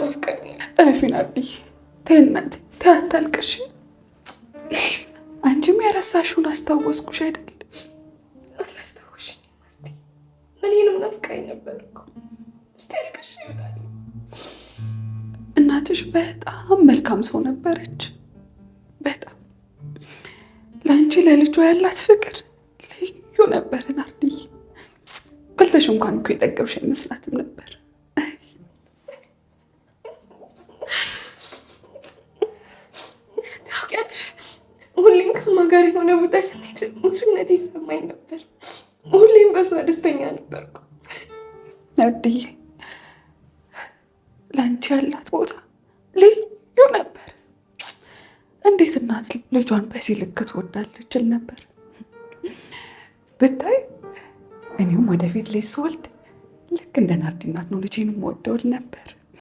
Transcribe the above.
ናፍቀኸኛል። እረፊ ናርዲ፣ ተይ እናቴ፣ ተይ አታልቅሽ። አንቺም የረሳሽውን አስታወስኩሽ አይደል? አላስታወስሽኝም ማለት እኔንም ናፍቀኸኝ ነበር እኮ። እስቲ አልቅሽ ይወጣል። እናትሽ በጣም መልካም ሰው ነበረች። በጣም ለአንቺ ለልጇ ያላት ፍቅር ልዩ ነበር ናርዲ። በልተሽ እንኳን እኮ የጠገብሽ አይመስላትም ነበር። ታውቂያለሽ፣ ሁሌም ከማን ጋር የሆነ ቦታ ስንሄድ ሙሽነት ይሰማኝ ነበር። ሁሌም በሷ ደስተኛ ነበርኩ። ናርዲዬ፣ ለአንቺ ያላት ቦታ ልዩ ነበር። እንዴት እናት ልጇን በዚህ ልክ ትወዳለች እል ነበር። ብታይ እኔም ወደፊት ልጅ ስወልድ ልክ እንደ ናርዲ እናት ነው ልጄን የምወደው እል ነበር።